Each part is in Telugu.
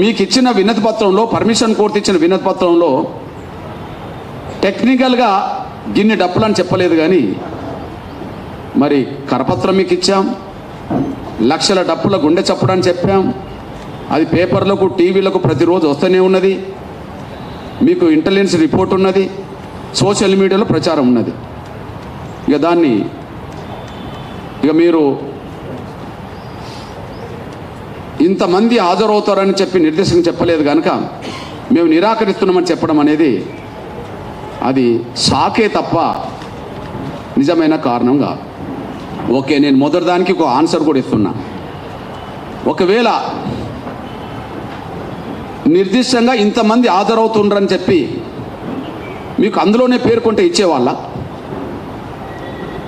మీకు ఇచ్చిన వినతి పత్రంలో, పర్మిషన్ కోర్టు ఇచ్చిన వినతి పత్రంలో టెక్నికల్గా గిన్ని డప్పులు అని చెప్పలేదు, కానీ మరి కరపత్రం మీకు ఇచ్చాం, లక్షల డప్పుల గుండె చప్పుడని చెప్పాం. అది పేపర్లకు, టీవీలకు ప్రతిరోజు వస్తూనే ఉన్నది. మీకు ఇంటెలిజెన్స్ రిపోర్ట్ ఉన్నది, సోషల్ మీడియాలో ప్రచారం ఉన్నది. ఇక దాన్ని మీరు ఇంతమంది హాజరవుతారని చెప్పి నిర్దేశంగా చెప్పలేదు కనుక మేము నిరాకరిస్తున్నామని చెప్పడం అనేది అది షాకే తప్ప నిజమైన కారణం కాదు. ఓకే, నేను మొదటి దానికి ఒక ఆన్సర్ కూడా ఇస్తున్నా. ఒకవేళ నిర్దిష్టంగా ఇంతమంది హాజరవుతుండ్రని చెప్పి మీకు అందులోనే పేర్కొంటే ఇచ్చేవాళ్ళ?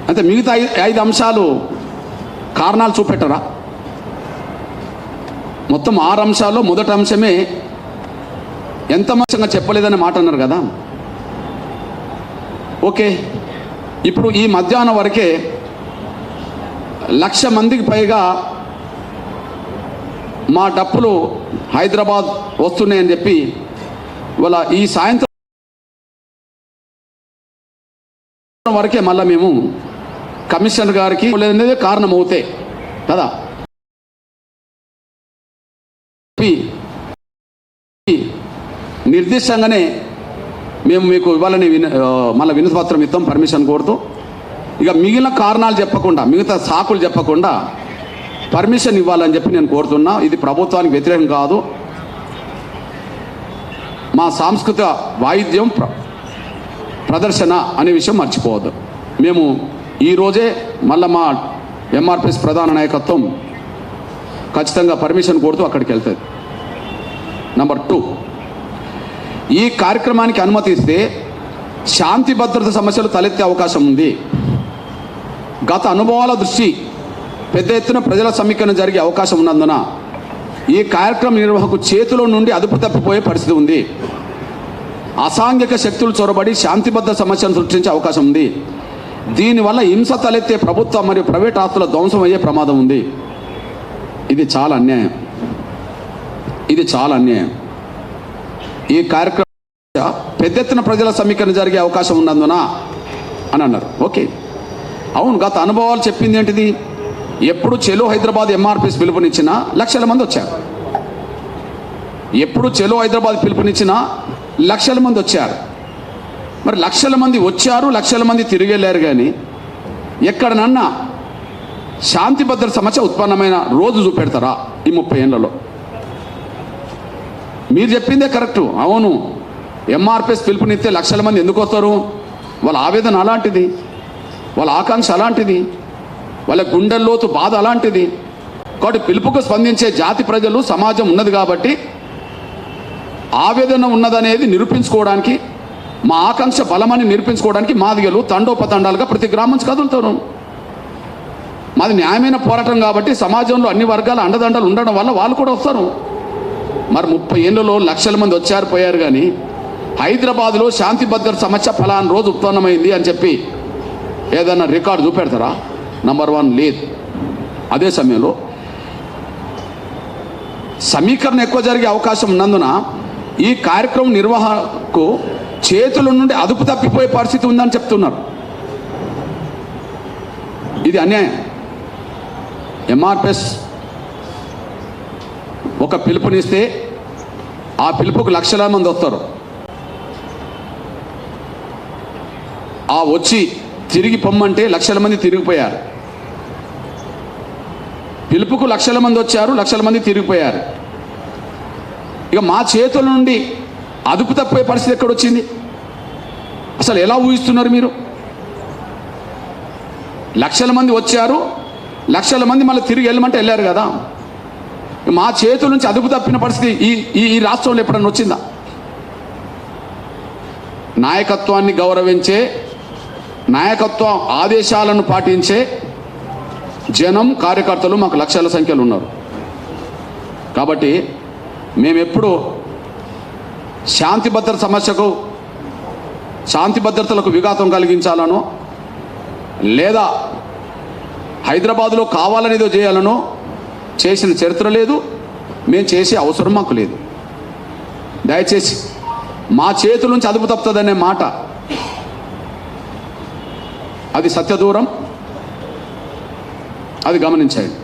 అంటే మిగతా 5 అంశాలు కారణాలు చూపెట్టరా? మొత్తం 6 అంశాల్లో మొదటి అంశమే ఎంత మంచిగా చెప్పలేదని మాట అన్నారు కదా. ఓకే, ఇప్పుడు ఈ మధ్యాహ్నం వరకే 1,00,000 మందికి పైగా మా డప్పులు హైదరాబాద్ వస్తున్నాయని చెప్పి ఇవాళ ఈ సాయంత్రం వరకే మళ్ళీ మేము కమిషనర్ గారికి లేదనేది కారణం అవుతాయి కదా. నిర్దిష్టంగానే మేము మీకు ఇవ్వాలని మళ్ళీ వినతి పత్రం ఇస్తాం పర్మిషన్ కోరుతూ. ఇక మిగిలిన కారణాలు చెప్పకుండా, మిగతా సాకులు చెప్పకుండా పర్మిషన్ ఇవ్వాలని చెప్పి నేను కోరుతున్నా. ఇది ప్రభుత్వానికి వ్యతిరేకం కాదు. మా సాంస్కృతిక వాయిద్యం ప్రదర్శన అనే విషయం మర్చిపోవద్దు. మేము ఈరోజే మళ్ళీ మా ఎంఆర్పిఎస్ ప్రధాన నాయకత్వం ఖచ్చితంగా పర్మిషన్ కోరుతూ అక్కడికి వెళ్తుంది. నెంబర్ 2, ఈ కార్యక్రమానికి అనుమతిస్తే శాంతి భద్రత సమస్యలు తలెత్తే అవకాశం ఉంది. గత అనుభవాల దృష్టి పెద్ద ఎత్తున ప్రజల సమీకరణ జరిగే అవకాశం ఉన్నందున ఈ కార్యక్రమ నిర్వహణకు చేతిలో నుండి అదుపు తప్పిపోయే పరిస్థితి ఉంది. అసాంఘిక శక్తులు చొరబడి శాంతి భద్రత సమస్యను సృష్టించే అవకాశం ఉంది. దీనివల్ల హింస తలెత్తే ప్రభుత్వ మరియు ప్రైవేట్ ఆస్తుల ధ్వంసం అయ్యే ప్రమాదం ఉంది. ఇది చాలా అన్యాయం. ఈ కార్యక్రమం పెద్ద ఎత్తున ప్రజల సమీకరణ జరిగే అవకాశం ఉన్నందున అని అన్నారు. ఓకే, అవును, గత అనుభవాలు చెప్పింది ఏంటిది? ఎప్పుడు చెలో హైదరాబాద్ ఎంఆర్పిఎస్ పిలుపునిచ్చినా 1,00,000 మంది వచ్చారు. ఎప్పుడు చెలో హైదరాబాద్ పిలుపునిచ్చినా 1,00,000 మంది వచ్చారు. మరి 1,00,000 మంది వచ్చారు, 1,00,000 మంది తిరిగి వెళ్ళారు. కానీ ఎక్కడనన్నా శాంతి భద్రత సమస్య ఉత్పన్నమైన రోజు చూపెడతారా ఈ 30 ఏళ్లలో? మీరు చెప్పిందే కరెక్టు. అవును, ఎంఆర్పిఎస్ పిలుపునిస్తే 1,00,000 మంది ఎందుకు వస్తారు? వాళ్ళ ఆవేదన అలాంటిది, వాళ్ళ ఆకాంక్ష అలాంటిది, వాళ్ళ గుండెల్లోతు బాధ అలాంటిది. కాబట్టి పిలుపుకు స్పందించే జాతి ప్రజలు, సమాజం ఉన్నది కాబట్టి ఆవేదన ఉన్నదనేది నిరూపించుకోవడానికి, మా ఆకాంక్ష బలమని నిరూపించుకోవడానికి మాదిగలు తండోపతండాలుగా ప్రతి గ్రామం నుంచి కదులుతారు. మాది న్యాయమైన పోరాటం కాబట్టి సమాజంలో అన్ని వర్గాల అండదండలు ఉండడం వల్ల వాళ్ళు కూడా వస్తారు. మరి 30 ఏళ్లలో 1,00,000 మంది వచ్చారు పోయారు. కానీ హైదరాబాద్లో శాంతి భద్రత సమస్య ఫలానా రోజు ఉత్పన్నమైంది అని చెప్పి ఏదైనా రికార్డు చూపెడతారా? నంబర్ 1 లేదు. అదే సమయంలో సమీకరణ ఎక్కువ జరిగే అవకాశం ఉన్నందున ఈ కార్యక్రమం నిర్వహణకు చేతుల నుండి అదుపు తప్పిపోయే పరిస్థితి ఉందని చెప్తున్నారు. ఇది అన్యాయం. ఎంఆర్పిఎస్ ఒక పిలుపునిస్తే ఆ పిలుపుకు 1,00,000 మంది వస్తారు. ఆ వచ్చి తిరిగి పొమ్మంటే 1,00,000 మంది తిరిగిపోయారు. పిలుపుకు 1,00,000 మంది వచ్చారు, 1,00,000 మంది తిరిగిపోయారు. ఇక మా చేతుల నుండి అదుపు తప్పే పరిస్థితి ఎక్కడొచ్చింది? అసలు ఎలా ఊహిస్తున్నారు మీరు? 1,00,000 మంది వచ్చారు, 1,00,000 మంది మళ్ళీ తిరిగి వెళ్ళమంటే వెళ్ళారు కదా. మా చేతుల నుంచి అదుపు తప్పిన పరిస్థితి ఈ రాష్ట్రంలో ఎప్పుడన్నా వచ్చిందా? నాయకత్వాన్ని గౌరవించే, నాయకత్వ ఆదేశాలను పాటించే జనం, కార్యకర్తలు మాకు లక్షల సంఖ్యలో ఉన్నారు. కాబట్టి మేమెప్పుడు శాంతి భద్రతలకు విఘాతం కలిగించాలనో లేదా హైదరాబాదులో కావాలనేదో చేయాలనో చేసిన చరిత్ర లేదు, మేము చేసే అవసరం మాకు లేదు. దయచేసి మా చేతుల నుంచి అదుపు తప్పుతుందనే మాట అది సత్యదూరం, అది గమనించండి.